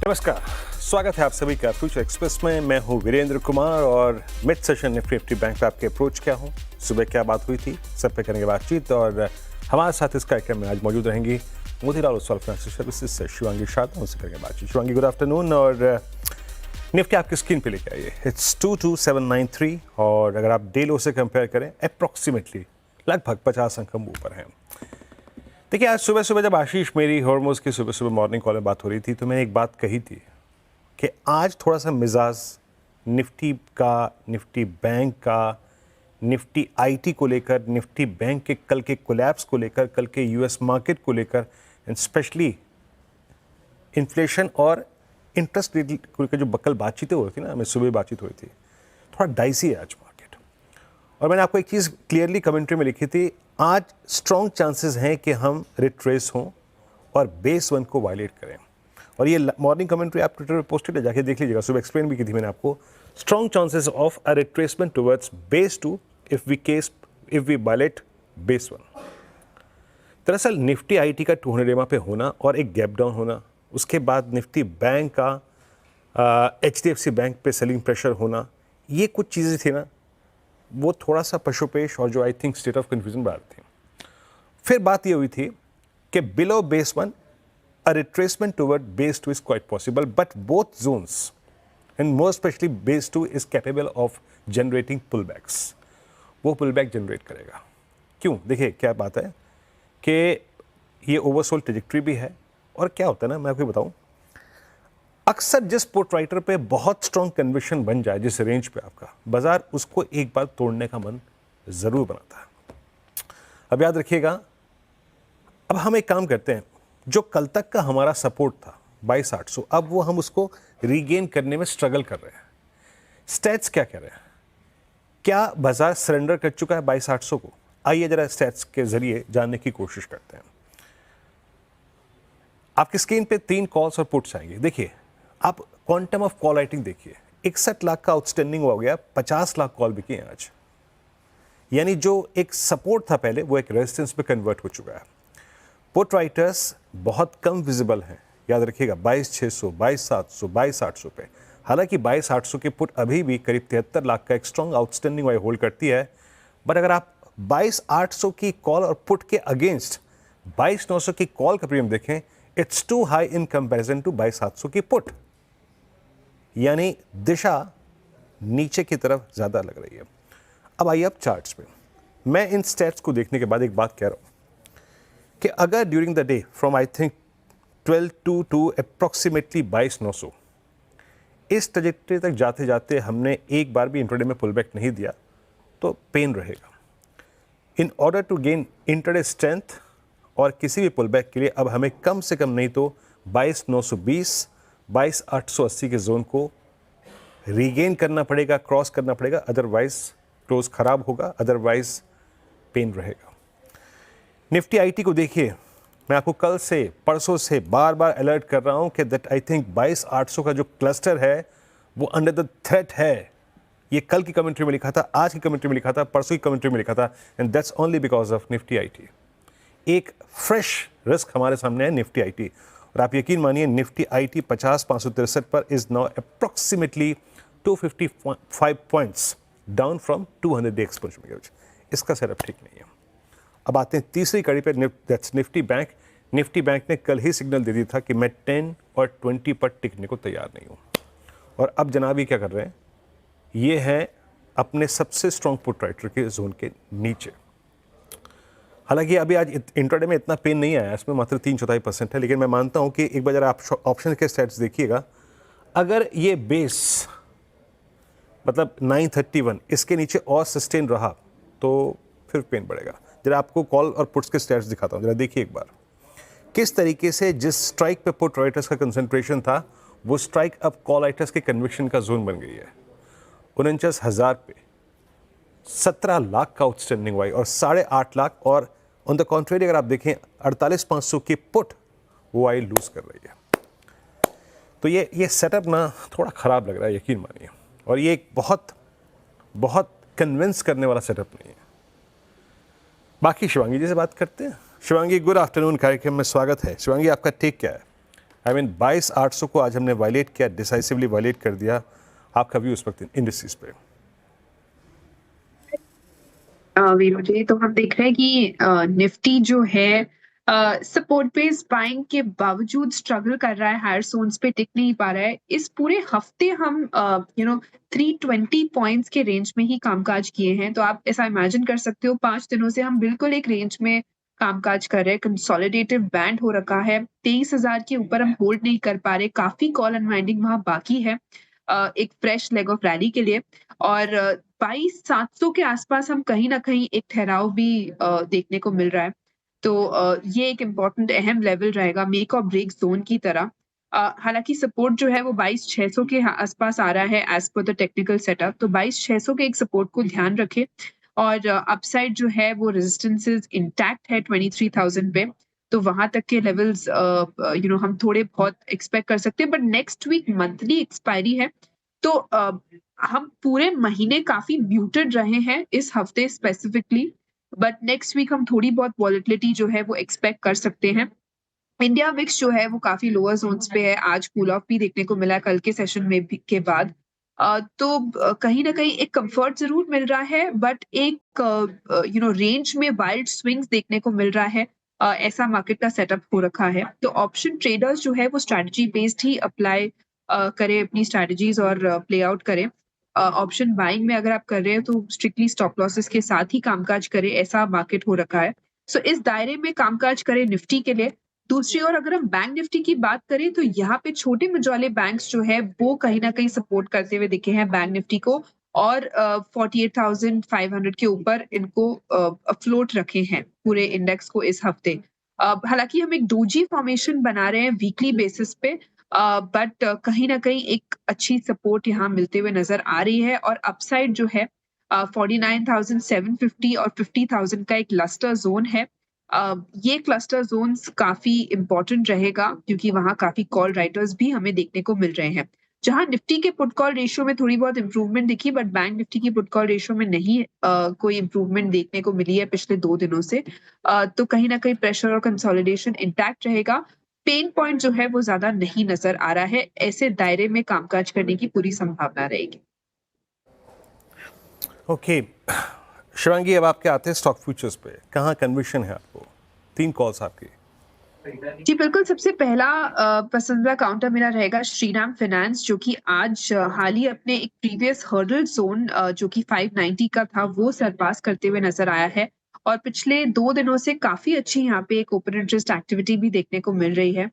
नमस्कार, स्वागत है आप सभी का फ्यूचर एक्सप्रेस में। मैं हूं वीरेंद्र कुमार और मिड सेशन निफ्टी बैंक पे आपके अप्रोच क्या हूं, सुबह क्या बात हुई थी, सब पे करेंगे बातचीत। और हमारे साथ इस कार्यक्रम में आज मौजूद रहेंगी मोतीलाल ओसवाल फाइनेंशियल सर्विसेज से शिवांगी शाह, उनसे करेंगे बातचीत। Shivangi, good afternoon. और निफ्टी आपकी स्क्रीन पे लेके आइए, इट्स 22793 और अगर आप डे लो से कंपेयर करें अप्रॉक्सीमेटली लगभग 50 अंक हम ऊपर हैं। देखिए, आज सुबह सुबह जब आशीष मेरी हॉर्मोज की सुबह सुबह मॉर्निंग कॉल में बात हो रही थी तो मैंने एक बात कही थी कि आज थोड़ा सा मिजाज निफ्टी का, निफ्टी बैंक का, निफ्टी आईटी को लेकर, निफ्टी बैंक के कल के कोलैप्स को लेकर, कल के यूएस मार्केट को लेकर एंड स्पेशली इन्फ्लेशन और इंटरेस्ट रेट को लेकर जो बकल बातचीतें हो रही थी ना, हमें सुबह बातचीत हुई थी, थोड़ा डाइसी है आज मार्केट। और मैंने आपको एक चीज़ क्लियरली कमेंट्री में लिखी थी, आज स्ट्रॉन्ग चांसेस हैं कि हम रिट्रेस हों और बेस वन को वायलेट करें। और ये मॉर्निंग कमेंट्री आप ट्विटर पे पोस्टेड है, जाके देख लीजिएगा, सुबह एक्सप्लेन भी की थी मैंने आपको। Strong chances of a retracement towards base two if we violate base one. दरअसल निफ्टी आईटी का 200 EMA पे होना और एक गैप डाउन होना, उसके बाद निफ्टी बैंक का HDFC बैंक पे सेलिंग प्रेशर होना, ये कुछ चीज़ें थी ना, वो थोड़ा सा पशुपेश और जो I think state of confusion बढ़ा थी। फिर बात ये हुई थी कि below base one a retracement toward base 2 is quite possible, but both zones and more especially base 2 is capable of generating pullbacks. वो pullback generate करेगा। क्यों? देखिए क्या बात है कि ये ओवरसोल्ड ट्रेजेक्ट्री भी है। और क्या होता है ना, मैं आपको बताऊं, अक्सर जिस पुट राइटर पे बहुत स्ट्रॉन्ग कन्विक्शन बन जाए, जिस रेंज पे आपका बाजार उसको एक बार तोड़ने का मन जरूर बनाता है। अब याद रखिएगा, अब हम एक काम करते हैं, जो कल तक का हमारा सपोर्ट था 22,800, अब वो हम उसको रीगेन करने में स्ट्रगल कर रहे हैं। स्टैट्स क्या कह रहे हैं? क्या बाजार सरेंडर कर चुका है 22,800 को? आइए जरा स्टैट्स के जरिए जानने की कोशिश करते हैं। आपकी स्क्रीन पे 3 कॉल्स और पुट्स आएंगे। देखिए, आप क्वांटम ऑफ कॉल राइटिंग देखिए, 61 लाख का आउटस्टैंडिंग हो गया, 50 लाख कॉल बिकी हैं आज। यानी जो एक सपोर्ट था पहले, वो एक रेजिस्टेंस पे कन्वर्ट हो चुका है। पुट राइटर्स बहुत कम विजिबल हैं, याद रखिएगा, 22,600, 22,700, 22,800 पे। हालांकि 22,800 की पुट अभी भी करीब 73 लाख का एक स्ट्रॉन्ग आउटस्टैंडिंग वाई होल्ड करती है। बट अगर आप 22,800 की कॉल और पुट के अगेंस्ट 22,900 की कॉल का प्रीमियम देखें, it's too high in comparison to 22,700 की पुट। यानी दिशा नीचे की तरफ ज्यादा लग रही है। अब आइए आप चार्ट्स पे। मैं इन स्टैट्स को देखने के बाद एक बात कह रहा हूं कि अगर during the day from I think 12 to approximately 22,900 इस ट्रजेक्टरी तक जाते जाते हमने एक बार भी इंट्राडे में पुलबैक नहीं दिया तो पेन रहेगा। In order to gain intraday strength और किसी भी पुलबैक के लिए अब हमें कम से कम नहीं तो 22,920, 22,880 के जोन को रीगेन करना पड़ेगा, क्रॉस करना पड़ेगा, अदरवाइज क्लोज खराब होगा, अदरवाइज पेन रहेगा। निफ्टी आईटी को देखिए, मैं आपको कल से, परसों से बार बार अलर्ट कर रहा हूं कि दैट आई थिंक 22,800 का जो क्लस्टर है वो अंडर द थ्रेट है। ये कल की कमेंट्री में लिखा था, आज की कमेंट्री में लिखा था, परसों की कमेंट्री में लिखा था, and that's only because of Nifty IT. एक फ्रेश रिस्क हमारे सामने है निफ्टी आईटी। और आप यकीन मानिए, निफ्टी आईटी 50,563 पर is now approximately 255 points down from 200 day exponential. इसका सेटअप ठीक नहीं है। अब आते हैं तीसरी कड़ी पे, that's Nifty bank. Nifty bank ने कल ही सिग्नल दे दिया था कि मैं 10 और 20 पर टिकने को तैयार नहीं हूं। और अब जनाब ये क्या कर रहे हैं, ये है अपने सबसे स्ट्रॉन्ग पुट राइटर के जोन के नीचे। हालांकि अभी आज इंट्राडे में इतना पेन नहीं आया, इसमें मात्र 3/4% है, लेकिन मैं मानता हूं कि एक बार जरा आप ऑप्शन के स्टैट्स देखिएगा, अगर ये बेस मतलब 931 इसके नीचे और सस्टेन रहा तो फिर पेन बढ़ेगा। जरा आपको कॉल और पुट्स के स्टैट्स दिखाता हूं, जरा देखिए एक बार किस तरीके से जिस स्ट्राइक पे पुट राइटर्स का कंसंट्रेशन था, वो स्ट्राइक अब कॉल राइटर्स के कन्विक्शन का जोन बन गई है। 49,000 पे 17 लाख का आउटस्टैंडिंग वाई और 8.5 लाख, और ऑन द कॉन्ट्रेरी अगर आप देखें 48,500 की पुट वो वाई लूज कर रही है। तो ये सेटअप ना थोड़ा खराब लग रहा है, यकीन मानिए। और ये एक बहुत कन्विंस करने वाला सेटअप नहीं है। बाकी शिवांगी जी से बात करते हैं। शिवांगी, गुड आफ्टरनून, कार्यक्रम में स्वागत है। शिवांगी, आपका टेक क्या है? आई मीन 22,800 को आज हमने वायलेट किया, डिसाइसिवली वायलेट कर दिया। आपका व्यू इस वक्त इंडस्ट्रीज पे? वीरू जी, तो हम देख रहे हैं कि निफ्टी जो है सपोर्ट बेस्ड बाइंग के बावजूद स्ट्रगल कर रहा है, हायर जोन्स पे टिक नहीं पा रहा है। इस पूरे हफ्ते हम 320 पॉइंट्स के रेंज में ही कामकाज किए हैं। तो आप ऐसा इमेजिन कर सकते हो 5 दिनों से हम बिल्कुल एक रेंज में कामकाज कर रहे हैं। कंसोलिडेटिव बैंड हो रखा है, 23,000 के ऊपर हम होल्ड नहीं कर पा रहे। काफी कॉल अनवाइंडिंग वहां बाकी है एक फ्रेश लेग ऑफ रैली के लिए। और 22,700 के आसपास हम कहीं न कहीं एक ठहराव भी देखने को मिल रहा है। तो ये एक इम्पोर्टेंट अहम लेवल रहेगा मेक और ब्रेक ज़ोन की तरह। हालाँकि सपोर्ट जो है वो 22,600 के आसपास आ रहा है as per the technical setup. तो 22,600 के एक सपोर्ट को ध्यान रखें और अपसाइड जो है वो रेजिस्टेंसेस इंटैक्ट है 23,000 पे। तो वहाँ तक के लेवल्स हम थोड़े बहुत एक्सपेक्ट कर सकते हैं। But next week monthly expiry है। तो हम पूरे महीने काफ़ी म्यूटेड रहे हैं इस हफ्ते स्पेसिफिकली, बट नेक्स्ट वीक हम थोड़ी बहुत वॉलेटिलिटी जो है वो एक्सपेक्ट कर सकते हैं। इंडिया विक्स जो है वो काफ़ी लोअर ज़ोन्स पे है, आज कूल ऑफ भी देखने को मिला कल के सेशन में भी के बाद। तो कहीं न कहीं एक कम्फर्ट ज़रूर मिल रहा है बट एक रेंज में वाइल्ड स्विंग्स देखने को मिल रहा है। ऐसा मार्केट का सेटअप हो रखा है। तो ऑप्शन ट्रेडर्स जो है वो स्ट्रैटेजी बेस्ड ही अप्लाई करें अपनी स्ट्रैटेजीज़ और प्ले आउट करें। ऑप्शन बाइंग में अगर आप कर रहे हैं तो स्ट्रिक्टली स्टॉप लॉसेस के साथ ही कामकाज करें, ऐसा मार्केट हो रखा है। सो इस दायरे में कामकाज करें निफ्टी के लिए। दूसरी ओर अगर हम बैंक निफ्टी की बात करें तो यहाँ पे छोटे मझोले बैंक्स जो है वो कहीं न कहीं सपोर्ट करते हुए दिखे हैं बैंक निफ्टी को और 48,500 के ऊपर इनको अफ़्लोट रखे हैं पूरे इंडेक्स को इस हफ्ते। हालाँकि हम एक डोजी फॉर्मेशन बना रहे हैं वीकली बेसिस पे बट कहीं न कहीं एक अच्छी सपोर्ट यहाँ मिलते हुए नज़र आ रही है और अपसाइड जो है 49,750 और 50,000 का एक क्लस्टर ज़ोन है। ये क्लस्टर ज़ोन्स काफ़ी इम्पोर्टेंट रहेगा क्योंकि वहाँ काफ़ी कॉल राइटर्स भी हमें देखने को मिल रहे हैं। जहाँ निफ्टी के पुट कॉल रेशियो में थोड़ी बहुत इम्प्रूवमेंट दिखी बट बैंक निफ्टी की पुट कॉल रेशियो में नहीं कोई इम्प्रूवमेंट देखने को मिली है पिछले 2 दिनों से। तो कहीं न कहीं प्रेशर और कंसोलिडेशन इंटैक्ट रहेगा। पेन पॉइंट जो है वो ज़्यादा नहीं नज़र आ रहा है। ऐसे दायरे में कामकाज करने की पूरी संभावना रहेगी। ओके शिवांगी, अब आपके आते हैं स्टॉक फ्यूचर्स पे, कहाँ कन्विक्शन है आपको? 3 कॉल्स आपकी। जी, बिल्कुल, सबसे पहला पसंदीदा काउंटर मेरा रहेगा श्रीराम फाइनेंस जो कि आज हाल ही अपने एक प्रीवियस हर्डल ज़ोन जो कि 590 का था, वो सरपास करते हुए नज़र आया है और पिछले 2 दिनों से काफ़ी अच्छी यहाँ पे एक ओपन इंटरेस्ट एक्टिविटी भी देखने को मिल रही है।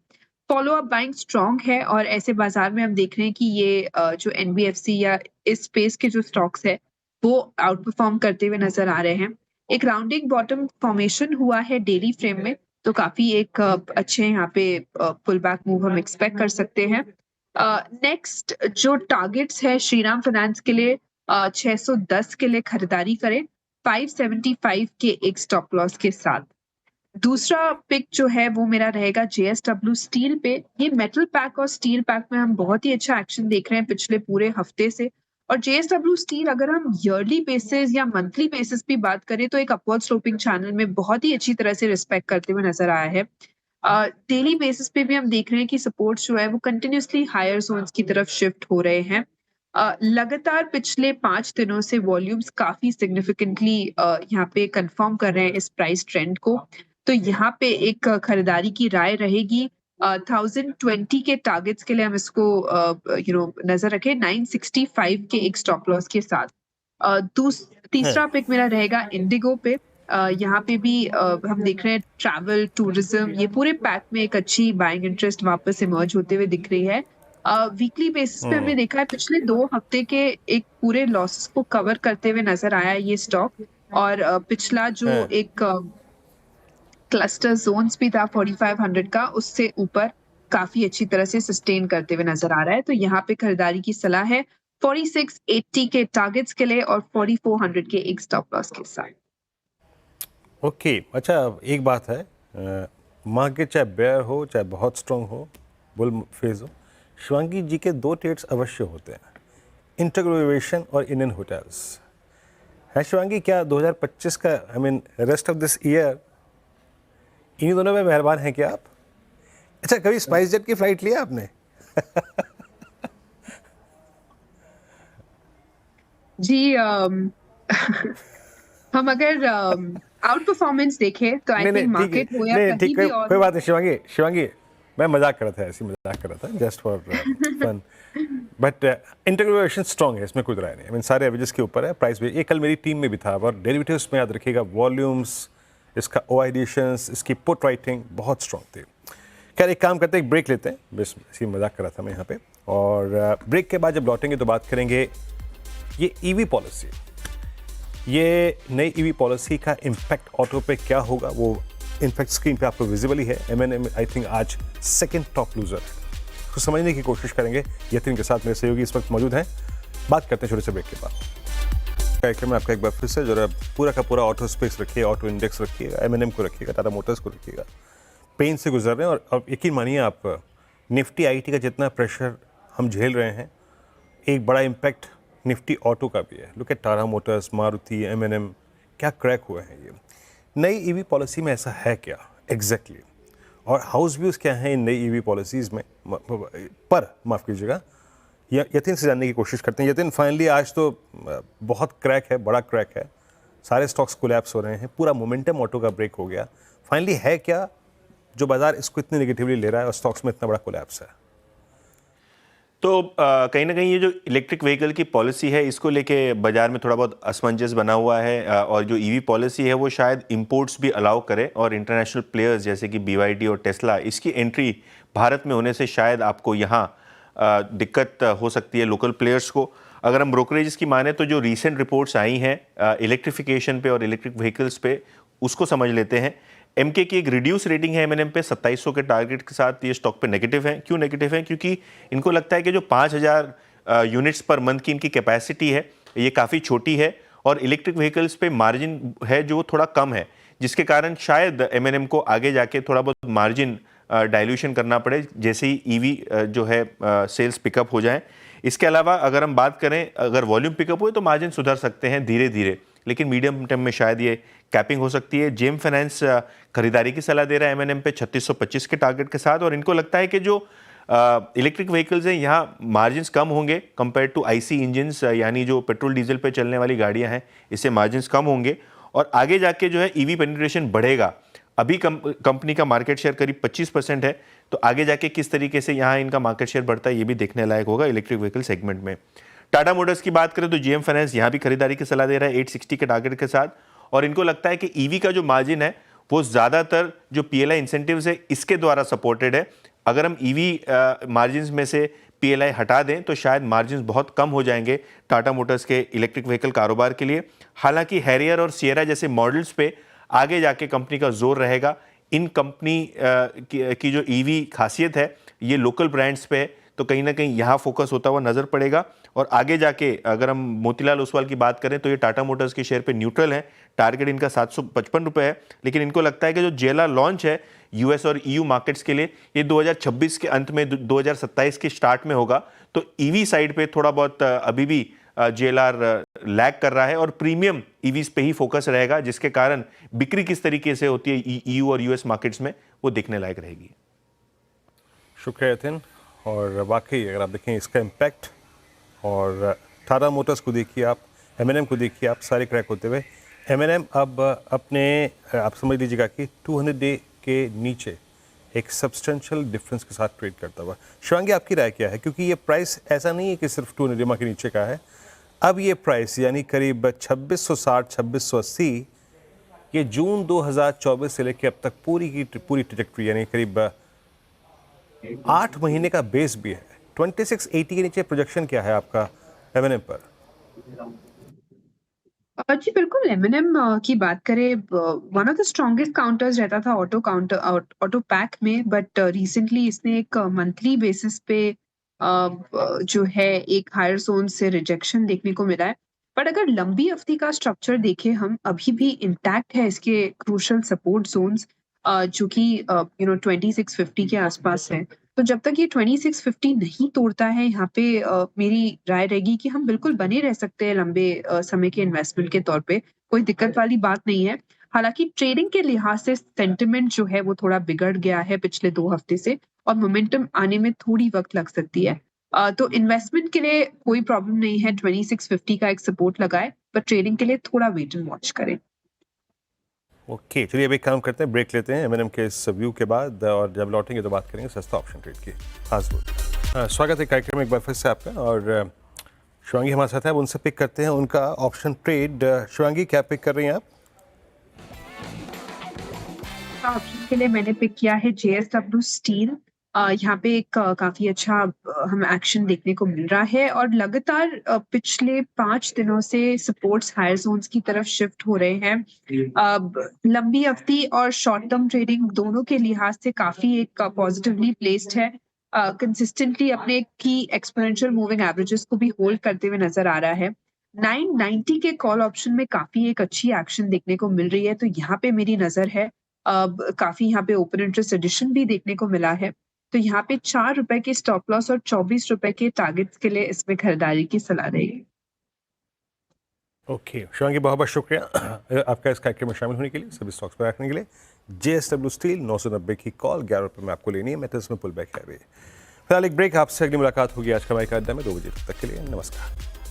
फॉलो अप बाइंग स्ट्रॉन्ग है और ऐसे बाज़ार में हम देख रहे हैं कि ये जो एनबीएफसी या इस स्पेस के जो स्टॉक्स है, वो आउट परफॉर्म करते हुए नज़र आ रहे हैं। एक राउंडिंग बॉटम फॉर्मेशन हुआ है डेली फ्रेम में, तो काफ़ी एक अच्छे यहाँ पे पुल बैक मूव हम एक्सपेक्ट कर सकते हैं। नेक्स्ट जो टारगेट्स है श्रीराम फाइनेंस के लिए 610 के लिए खरीदारी करें, 575 के एक स्टॉप लॉस के साथ। दूसरा पिक जो है वो मेरा रहेगा जेएसडब्ल्यू स्टील पे। ये मेटल पैक और स्टील पैक में हम बहुत ही अच्छा एक्शन देख रहे हैं पिछले पूरे हफ्ते से और जेएसडब्ल्यू स्टील अगर हम ईयरली बेसिस या मंथली बेसिस भी बात करें तो एक अपवर्ड स्लोपिंग चैनल में बहुत ही अच्छी तरह से रिस्पेक्ट करते हुए नजर आया है। डेली बेसिस पे भी हम देख रहे हैं कि सपोर्ट्स जो है वो कंटिन्यूअसली हायर जोन्स की तरफ शिफ्ट हो रहे हैं। लगातार पिछले 5 दिनों से वॉल्यूम्स काफ़ी सिग्निफिकेंटली यहाँ पे कन्फर्म कर रहे हैं इस प्राइस ट्रेंड को। तो यहाँ पे एक खरीदारी की राय रहेगी। 1020 के टारगेट्स के लिए हम इसको नज़र रखें 965 के एक स्टॉप लॉस के साथ। हैं। तीसरा पिक मेरा रहेगा इंडिगो पे। यहाँ पे भी हम देख रहे हैं ट्रैवल, टूरिज्म ये पूरे पैक में एक अच्छी बाइंग इंटरेस्ट वापस इमर्ज होते हुए दिख रही है। वीकली बेसिस पे हमने देखा है पिछले 2 हफ्ते के एक पूरे लॉसेस को कवर करते हुए नज़र आया है ये स्टॉक और पिछला जो हैं। एक क्लस्टर ज़ोन्स भी था 4500 का, उससे ऊपर काफ़ी अच्छी तरह से सस्टेन करते हुए नज़र आ रहा है। तो यहाँ पे खरीदारी की सलाह है 4680 के टारगेट्स के लिए और 4400 के एक स्टॉप लॉस के साथ। ओके अच्छा, एक बात है, मार्केट चाहे बेयर हो चाहे बहुत स्ट्रॉन्ग हो, बुल फेज हो, शिवांगी जी के 2 ट्रेड्स अवश्य होते हैं, इंटीग्रेशन और इंडियन होटल्स। है शिवांगी, क्या 2025 का रेस्ट ऑफ दिस ईयर इन्हीं दोनों में मेहरबान हैं क्या आप? अच्छा, कभी स्पाइस जेट की फ्लाइट लिया आपने? जी हम अगर आउट परफॉर्मेंस देखें तो आई नहीं नहीं थिंक ठीक है, मार्केट हो या नहीं कहीं ठीक, भी कोई और कोई हो। बात नहीं शिवांगी, शिवांगी मैं मजाक कर रहा था, ऐसे ही मजाक कर रहा था, just for fun. But integration strong है, इसमें कोई राय नहीं। आई मीन सारे एवरेजेस के ऊपर है, प्राइस भी। ये कल मेरी टीम में भी था। और डेरिवेटिव्स में याद रखिएगा, वॉल्यूम्स, इसका ओ एडिशंस, इसकी पुट राइटिंग बहुत स्ट्रॉन्ग थी। खैर एक काम करते हैं, एक ब्रेक लेते हैं, बस इसी मजाक कर रहा था मैं यहाँ पे। और ब्रेक के बाद जब लौटेंगे तो बात करेंगे ये ईवी पॉलिसी, ये नई ईवी पॉलिसी का इम्पैक्ट ऑटो पे क्या होगा। वो इनफैक्ट स्क्रीन पे आपको विजिबल ही है। एमएनएम आई थिंक आज सेकंड टॉप लूजर है। उसको समझने की कोशिश करेंगे। यतिन के साथ मेरे सहयोगी इस वक्त मौजूद हैं। बात करते हैं छोटे से ब्रेक के बाद। कार्यक्रम में आपका एक बार फिर से जरा पूरा का पूरा ऑटो स्पेस रखिए, ऑटो इंडेक्स रखिएगा, एमएनएम को रखिएगा, टाटा मोटर्स को रखिएगा। पेन से गुजर रहे हैं और अब यकीन मानिए आप, निफ्टी आईटी का जितना प्रेशर हम झेल रहे हैं, एक बड़ा इम्पैक्ट निफ्टी ऑटो का भी है। Look at Tata Motors, Maruti, MNM, क्या क्रैक हुए हैं ये। नई ईवी पॉलिसी में ऐसा है क्या एग्जैक्टली और हाउस व्यूज़ क्या हैं इन नई ईवी पॉलिसीज़ में पर माफ़ कीजिएगा, यतिन से जानने की कोशिश करते हैं। यतिन, फाइनली आज तो बहुत क्रैक है, बड़ा क्रैक है, सारे स्टॉक्स कोलैप्स हो रहे हैं, पूरा मोमेंटम ऑटो का ब्रेक हो गया। फाइनली है क्या जो बाजार इसको इतनी नेगेटिवली ले रहा है और स्टॉक्स में इतना बड़ा कोलैप्स है? तो कहीं ना कहीं ये जो इलेक्ट्रिक व्हीकल की पॉलिसी है, इसको लेके बाजार में थोड़ा बहुत असमंजस बना हुआ है। और जो ईवी पॉलिसी है वो शायद इंपोर्ट्स भी अलाउ करे और इंटरनेशनल प्लेयर्स जैसे कि बीवाईडी और टेस्ला, इसकी एंट्री भारत में होने से शायद आपको यहाँ दिक्कत हो सकती है लोकल प्लेयर्स को। अगर हम ब्रोकरेज की माने तो जो रीसेंट रिपोर्ट्स आई हैं इलेक्ट्रिफिकेशन पे और इलेक्ट्रिक व्हीकल्स पे, उसको समझ लेते हैं। एमके की एक रिड्यूस रेटिंग है एमएनएम पे 2700 के टारगेट के साथ। ये स्टॉक पे नेगेटिव है। क्यों नेगेटिव है? क्योंकि इनको लगता है कि जो 5000 यूनिट्स पर मंथ की इनकी कैपेसिटी है, ये काफ़ी छोटी है और इलेक्ट्रिक व्हीकल्स पे मार्जिन है जो थोड़ा कम है, जिसके कारण शायद एमएनएम को आगे जाके थोड़ा बहुत मार्जिन डाइल्यूशन करना पड़े जैसे ही ईवी जो है सेल्स पिकअप हो जाए। इसके अलावा अगर हम बात करें, अगर वॉल्यूम पिकअप हुए तो मार्जिन सुधर सकते हैं धीरे धीरे, लेकिन मीडियम टर्म में शायद ये कैपिंग हो सकती है। जेम फाइनेंस खरीदारी की सलाह दे रहा है एमएनएम पे 3625 के टारगेट के साथ, और इनको लगता है कि जो इलेक्ट्रिक व्हीकल्स हैं यहाँ मार्जिन्स कम होंगे कंपेयर टू आईसी इंजन्स, यानी जो पेट्रोल डीजल पे चलने वाली गाड़ियाँ हैं, इससे मार्जिन्स कम होंगे और आगे जाके जो है ईवी पेनिट्रेशन बढ़ेगा। अभी कंपनी का मार्केट शेयर करीब 25% है, तो आगे जाके किस तरीके से यहाँ इनका मार्केट शेयर बढ़ता है ये भी देखने लायक होगा इलेक्ट्रिक व्हीकल सेगमेंट में। टाटा मोटर्स की बात करें तो जीएम फाइनेंस यहाँ भी खरीदारी की सलाह दे रहा है 860 के टारगेट के साथ, और इनको लगता है कि ईवी का जो मार्जिन है वो ज़्यादातर जो पीएलआई इंसेंटिव्स है इसके द्वारा सपोर्टेड है। अगर हम ईवी मार्जिन में से पीएलआई हटा दें तो शायद मार्जिन बहुत कम हो जाएंगे टाटा मोटर्स के इलेक्ट्रिक व्हीकल कारोबार के लिए। हालांकि हैरियर और सियरा जैसे मॉडल्स पे आगे जाके कंपनी का जोर रहेगा। इन कंपनी की जो ईवी खासियत है ये लोकल ब्रांड्स पे है, तो कहीं ना कहीं यहाँ फोकस होता हुआ नजर पड़ेगा। और आगे जाके अगर हम मोतीलाल ओसवाल की बात करें तो ये टाटा मोटर्स के शेयर पे न्यूट्रल है। टारगेट इनका 755 रुपये है, लेकिन इनको लगता है कि जो जेएलआर लॉन्च है यूएस और ईयू मार्केट्स के लिए ये 2026 के अंत में 2027 के स्टार्ट में होगा। तो ईवी साइड पे थोड़ा बहुत अभी भी जेएलआर लैग कर रहा है और प्रीमियम ईवीज पे ही फोकस रहेगा, जिसके कारण बिक्री किस तरीके से होती है ईयू और यूएस मार्केट्स में वो देखने लायक रहेगी। शुक्रिया यतिन। और वाकई अगर आप देखें इसका इम्पैक्ट, और टाटा मोटर्स को देखिए आप, एमएनएम को देखिए आप, सारे क्रैक होते हुए। एमएनएम अब अपने आप समझ लीजिएगा कि 200 डे के नीचे एक सब्सटेंशियल डिफरेंस के साथ ट्रेड करता हुआ। शिवांगी, आपकी राय क्या है? क्योंकि ये प्राइस ऐसा नहीं है कि सिर्फ 200 डे के नीचे का है, अब ये प्राइस यानी करीब 2660 2680 ये जून 2024 से लेकर अब तक पूरी की पूरी ट्रैजेक्टरी यानी करीब 8 महीने का बेस भी है। 2680 के नीचे प्रोजेक्शन क्या है आपका एमएनएम पर? जी बिल्कुल, एमएनएम की बात करें, one of the strongest counters रहता था ऑटो पैक में, बट रिसेंटली इसने एक मंथली बेसिस पे जो है एक हायर जोन से रिजेक्शन देखने को मिला है। बट अगर लंबी अवधि का स्ट्रक्चर देखें हम, अभी भी इंटैक्ट है इसके क्रूशियल सपोर्ट जोन्स, जो कि 2650 के आसपास है। तो जब तक ये 2650 नहीं तोड़ता है, यहाँ पे मेरी राय रहेगी कि हम बिल्कुल बने रह सकते हैं लंबे समय के इन्वेस्टमेंट के तौर पे, कोई दिक्कत वाली बात नहीं है। हालांकि ट्रेडिंग के लिहाज से सेंटिमेंट जो है वो थोड़ा बिगड़ गया है पिछले 2 हफ्ते से और मोमेंटम आने में थोड़ी वक्त लग सकती है। तो इन्वेस्टमेंट के लिए कोई प्रॉब्लम नहीं है, 2650 का एक सपोर्ट लगाए, पर ट्रेडिंग के लिए थोड़ा वेट एंड वॉच करें। ओके, चलिए अब एक काम करते हैं, ब्रेक लेते हैं एमएनएम के इस व्यू के बाद, और जब लौटेंगे तो बात करेंगे सस्ता ऑप्शन ट्रेड की खास बात। स्वागत है कार्यक्रम में एक बार फिर से आपका, और शिवांगी हमारे साथ है, अब उनसे पिक करते हैं उनका ऑप्शन ट्रेड। शिवांगी, क्या पिक कर रही हैं आप? ऑप्शन के लिए मैंने पिक किया है JSW स्टील। यहाँ पे एक काफी अच्छा हमें एक्शन देखने को मिल रहा है और लगातार पिछले 5 दिनों से सपोर्ट्स हायर जोन्स की तरफ शिफ्ट हो रहे हैं। लंबी अवधि और शॉर्ट टर्म ट्रेडिंग दोनों के लिहाज से काफी एक पॉजिटिवली प्लेस्ड है। कंसिस्टेंटली अपने की एक्सपोनेंशियल मूविंग एवरेजेस को भी होल्ड करते हुए नजर आ रहा है। 990 के कॉल ऑप्शन में काफी एक अच्छी एक्शन देखने को मिल रही है, तो यहाँ पे मेरी नजर है। काफी यहाँ पे ओपन इंटरेस्ट एडिशन भी देखने को मिला है, तो यहाँ पे 4 रुपए के स्टॉप लॉस और 24 रुपए के टारगेट्स के लिए इसमें खरीदारी की सलाह रहेगी। ओके शिवांगी, बहुत बहुत शुक्रिया आपका इस कार्यक्रम में शामिल होने के लिए, सभी स्टॉक्स पर रखने के लिए। JSW स्टील 990 की कॉल 11 रुपये में आपको लेनी है, मेटल्स में पुल बैक है अभी। फिलहाल एक ब्रेक, आपसे अगली मुलाकात होगी आज का माइक अड्डा में 2 बजे तक के लिए। नमस्कार।